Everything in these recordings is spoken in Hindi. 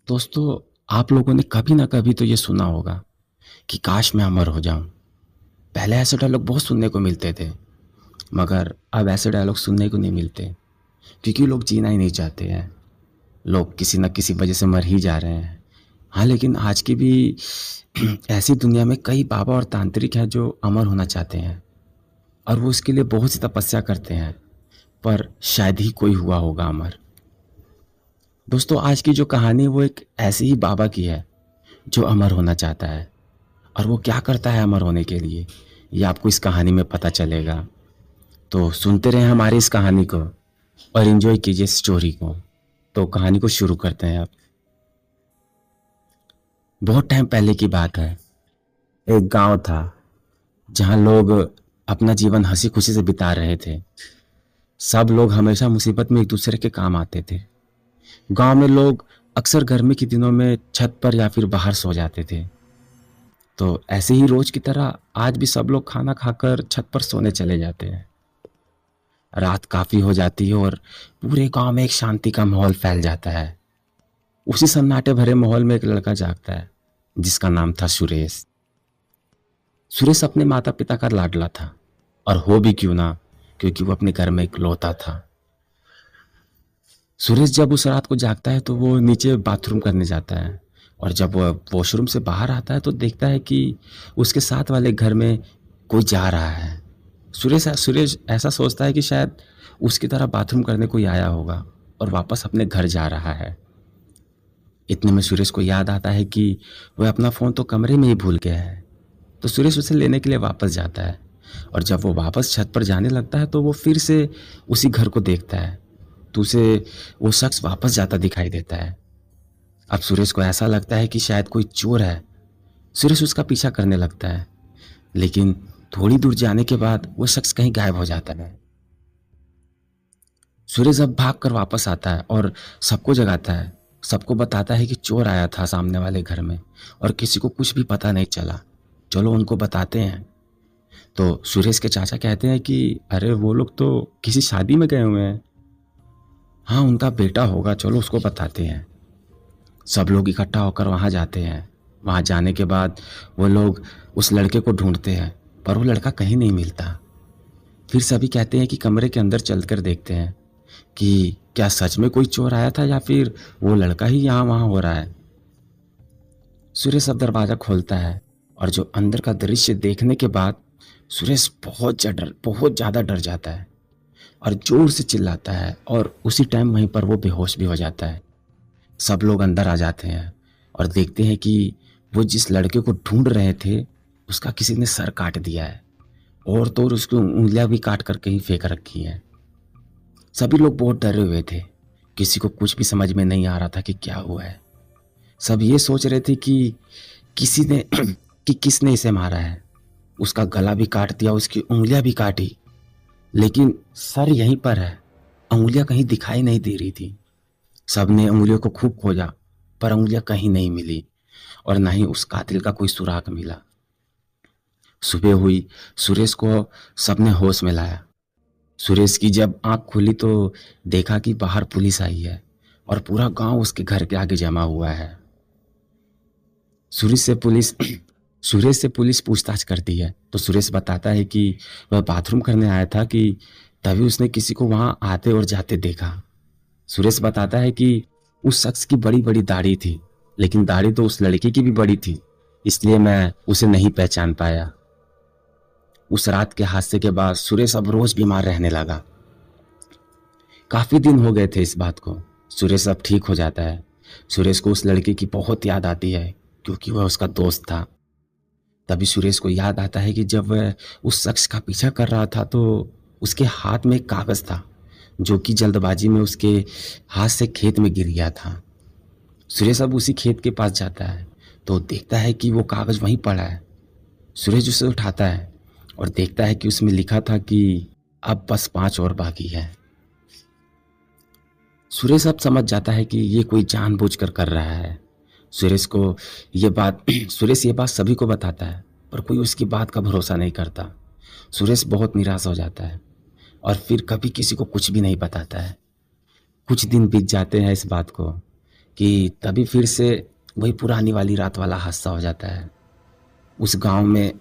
दोस्तों, आप लोगों ने कभी ना कभी तो ये सुना होगा कि काश मैं अमर हो जाऊं। पहले ऐसे डायलॉग बहुत सुनने को मिलते थे, मगर अब ऐसे डायलॉग सुनने को नहीं मिलते, क्योंकि लोग जीना ही नहीं चाहते हैं। लोग किसी न किसी वजह से मर ही जा रहे हैं। हाँ, लेकिन आज की भी ऐसी दुनिया में कई बाबा और तांत्रिक हैं जो अमर होना चाहते हैं, और वो इसके लिए बहुत सी तपस्या करते हैं, पर शायद ही कोई हुआ होगा अमर। दोस्तों, आज की जो कहानी है वो एक ऐसे ही बाबा की है जो अमर होना चाहता है। और वो क्या करता है अमर होने के लिए, ये आपको इस कहानी में पता चलेगा। तो सुनते रहें हमारी इस कहानी को और एंजॉय कीजिए स्टोरी को। तो कहानी को शुरू करते हैं अब। बहुत टाइम पहले की बात है। एक गांव था जहां लोग अपना जीवन हंसी खुशी से बिता रहे थे। सब लोग हमेशा मुसीबत में एक दूसरे के काम आते थे। गांव में लोग अक्सर गर्मी के दिनों में छत पर या फिर बाहर सो जाते थे। तो ऐसे ही रोज की तरह आज भी सब लोग खाना खाकर छत पर सोने चले जाते हैं। रात काफी हो जाती है और पूरे गांव में एक शांति का माहौल फैल जाता है। उसी सन्नाटे भरे माहौल में एक लड़का जागता है जिसका नाम था सुरेश। सुरेश अपने माता पिता का लाडला था, और हो भी क्यों ना, क्योंकि वो अपने घर में इकलौता था। सुरेश जब उस रात को जागता है तो वो नीचे बाथरूम करने जाता है, और जब वह वॉशरूम से बाहर आता है तो देखता है कि उसके साथ वाले घर में कोई जा रहा है। सुरेश ऐसा सोचता है कि शायद उसकी तरह बाथरूम करने कोई आया होगा और वापस अपने घर जा रहा है। इतने में सुरेश को याद आता है कि वह अपना फ़ोन तो कमरे में ही भूल गया है। तो सुरेश उसे लेने के लिए वापस जाता है, और जब वो वापस छत पर जाने लगता है तो वो फिर से उसी घर को देखता है। तो उसे वो शख्स वापस जाता दिखाई देता है। अब सुरेश को ऐसा लगता है कि शायद कोई चोर है। सुरेश उसका पीछा करने लगता है, लेकिन थोड़ी दूर जाने के बाद वो शख्स कहीं गायब हो जाता है। सुरेश अब भाग कर वापस आता है और सबको जगाता है। सबको बताता है कि चोर आया था सामने वाले घर में, और किसी को कुछ भी पता नहीं चला। चलो उनको बताते हैं। तो सुरेश के चाचा कहते हैं कि अरे वो लोग तो किसी शादी में गए हुए हैं। हाँ, उनका बेटा होगा, चलो उसको बताते हैं। सब लोग इकट्ठा होकर वहाँ जाते हैं। वहाँ जाने के बाद वो लोग उस लड़के को ढूंढते हैं, पर वो लड़का कहीं नहीं मिलता। फिर सभी कहते हैं कि कमरे के अंदर चलकर देखते हैं कि क्या सच में कोई चोर आया था या फिर वो लड़का ही यहाँ वहाँ हो रहा है। सुरेश अब दरवाज़ा खोलता है, और जो अंदर का दृश्य देखने के बाद सुरेश बहुत ज़्यादा डर जाता है और ज़ोर से चिल्लाता है, और उसी टाइम वहीं पर वो बेहोश भी हो जाता है। सब लोग अंदर आ जाते हैं और देखते हैं कि वो जिस लड़के को ढूंढ रहे थे उसका किसी ने सर काट दिया है, और तो और उसकी उंगलियां भी काट कर कहीं फेंक रखी हैं। सभी लोग बहुत डरे हुए थे। किसी को कुछ भी समझ में नहीं आ रहा था कि क्या हुआ है। सब ये सोच रहे थे कि किसी ने कि किसने इसे मारा है। उसका गला भी काट दिया, उसकी उंगलियां भी काटी, लेकिन सर यहीं पर है। उंगलियां कहीं दिखाई नहीं दे रही थी। सबने उंगलियों को खूब खोजा, पर उंगलियां कहीं नहीं मिली, और ना ही उस कातिल का कोई सुराग मिला। सुबह हुई, सुरेश को सबने होश में लाया। सुरेश की जब आंख खुली तो देखा कि बाहर पुलिस आई है और पूरा गांव उसके घर के आगे जमा हुआ है। सुरेश से पुलिस सुरेश से पुलिस पूछताछ करती है, तो सुरेश बताता है कि वह बाथरूम करने आया था कि तभी उसने किसी को वहां आते और जाते देखा। सुरेश बताता है कि उस शख्स की बड़ी बड़ी दाढ़ी थी, लेकिन दाढ़ी तो उस लड़की की भी बड़ी थी, इसलिए मैं उसे नहीं पहचान पाया। उस रात के हादसे के बाद सुरेश अब रोज बीमार रहने लगा। काफी दिन हो गए थे इस बात को। सुरेश अब ठीक हो जाता है। सुरेश को उस लड़के की बहुत याद आती है, क्योंकि वह उसका दोस्त था। तभी सुरेश को याद आता है कि जब वह उस शख्स का पीछा कर रहा था तो उसके हाथ में एक कागज था, जो कि जल्दबाजी में उसके हाथ से खेत में गिर गया था। सुरेश अब उसी खेत के पास जाता है तो देखता है कि वो कागज वहीं पड़ा है। सुरेश उसे उठाता है और देखता है कि उसमें लिखा था कि अब बस 5 और बाकी है। सुरेश अब समझ जाता है कि ये कोई जानबूझकर कर रहा है। सुरेश को ये बात सुरेश ये बात सभी को बताता है, पर कोई उसकी बात का भरोसा नहीं करता। सुरेश बहुत निराश हो जाता है और फिर कभी किसी को कुछ भी नहीं बताता है। कुछ दिन बीत जाते हैं इस बात को। कि तभी फिर से वही पुरानी वाली रात वाला हादसा हो जाता है। उस गाँव में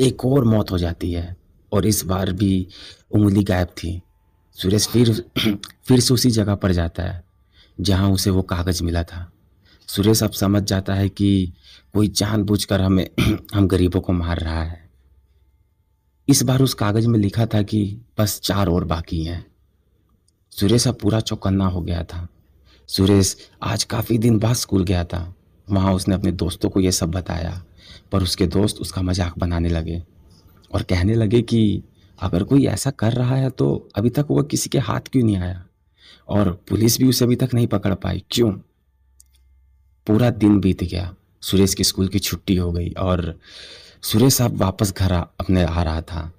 एक और मौत हो जाती है और इस बार भी उँगली गायब थी। सुरेश फिर फिर से उसी जगह पर जाता है जहाँ उसे वो कागज़ मिला था। सुरेश अब समझ जाता है कि कोई जानबूझकर हमें हम गरीबों को मार रहा है। इस बार उस कागज़ में लिखा था कि बस 4 और बाकी हैं। सुरेश अब पूरा चौकन्ना हो गया था। सुरेश आज काफ़ी दिन बाद स्कूल गया था। वहाँ उसने अपने दोस्तों को ये सब बताया, पर उसके दोस्त उसका मजाक बनाने लगे और कहने लगे कि अगर कोई ऐसा कर रहा है तो अभी तक वो किसी के हाथ क्यों नहीं आया और पुलिस भी उसे अभी तक नहीं पकड़ पाई, क्यों? पूरा दिन बीत गया। सुरेश की स्कूल की छुट्टी हो गई और सुरेश अब वापस घर अपने आ रहा था।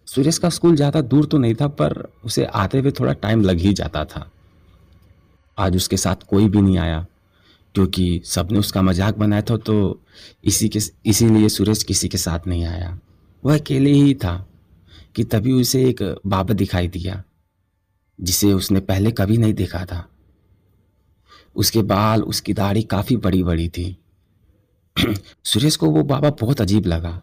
सुरेश का स्कूल ज़्यादा दूर तो नहीं था, पर उसे आते हुए थोड़ा टाइम लग ही जाता था। आज उसके साथ कोई भी नहीं आया क्योंकि सबने उसका मजाक बनाया था, तो इसीलिए सुरेश किसी के साथ नहीं आया। वह अकेले ही था कि तभी उसे एक बाबा दिखाई दिया जिसे उसने पहले कभी नहीं देखा था। उसके बाल, उसकी दाढ़ी काफ़ी बड़ी-बड़ी थी। सुरेश को वो बाबा बहुत अजीब लगा।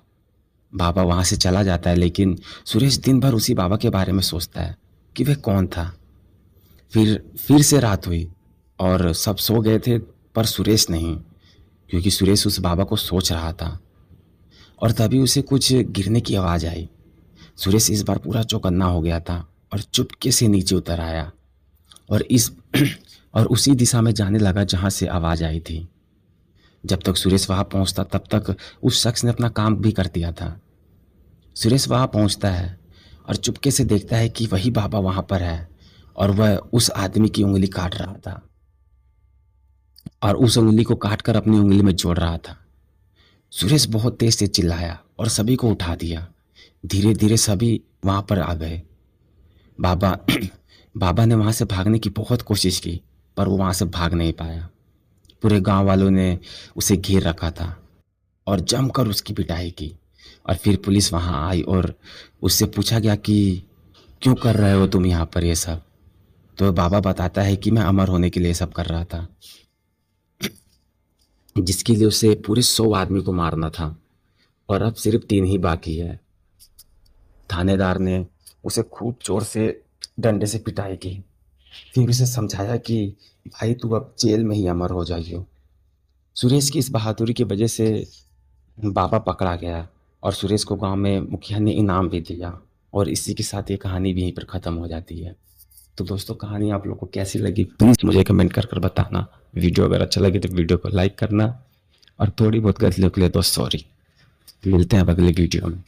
बाबा वहाँ से चला जाता है, लेकिन सुरेश दिन भर उसी बाबा के बारे में सोचता है कि वह कौन था। फिर से रात हुई और सब सो गए थे, पर सुरेश नहीं, क्योंकि सुरेश उस बाबा को सोच रहा था। और तभी उसे कुछ गिरने की आवाज़ आई। सुरेश इस बार पूरा चौकन्ना हो गया था और चुपके से नीचे उतर आया और इस और उसी दिशा में जाने लगा जहाँ से आवाज़ आई थी। जब तक सुरेश वहाँ पहुँचता तब तक उस शख्स ने अपना काम भी कर दिया था। सुरेश वहाँ पहुँचता है और चुपके से देखता है कि वही बाबा वहाँ पर है और वह उस आदमी की उंगली काट रहा था और उस उंगली को काट कर अपनी उंगली में जोड़ रहा था। सुरेश बहुत तेज से चिल्लाया और सभी को उठा दिया। धीरे धीरे सभी वहाँ पर आ गए। बाबा बाबा ने वहाँ से भागने की बहुत कोशिश की, पर वो वहाँ से भाग नहीं पाया। पूरे गांव वालों ने उसे घेर रखा था और जमकर उसकी पिटाई की। और फिर पुलिस वहाँ आई और उससे पूछा गया कि क्यों कर रहे हो तुम यहाँ पर ये सब? तो बाबा बताता है कि मैं अमर होने के लिए सब कर रहा था, जिसके लिए उसे पूरे 100 आदमी को मारना था और अब सिर्फ 3 ही बाकी है। थानेदार ने उसे खूब जोर से डंडे से पिटाई की। फिर उसे समझाया कि भाई तू अब जेल में ही अमर हो जाइयो। सुरेश की इस बहादुरी की वजह से बाबा पकड़ा गया और सुरेश को गांव में मुखिया ने इनाम भी दिया और इसी के साथ ये कहानी भी यहीं पर ख़त्म हो जाती है। तो दोस्तों, कहानी आप लोग को कैसी लगी प्लीज़ मुझे कमेंट कर कर बताना। वीडियो अगर अच्छा लगे तो वीडियो को लाइक करना और थोड़ी बहुत गलतियों के लिए तो सॉरी। मिलते हैं अब अगले वीडियो में।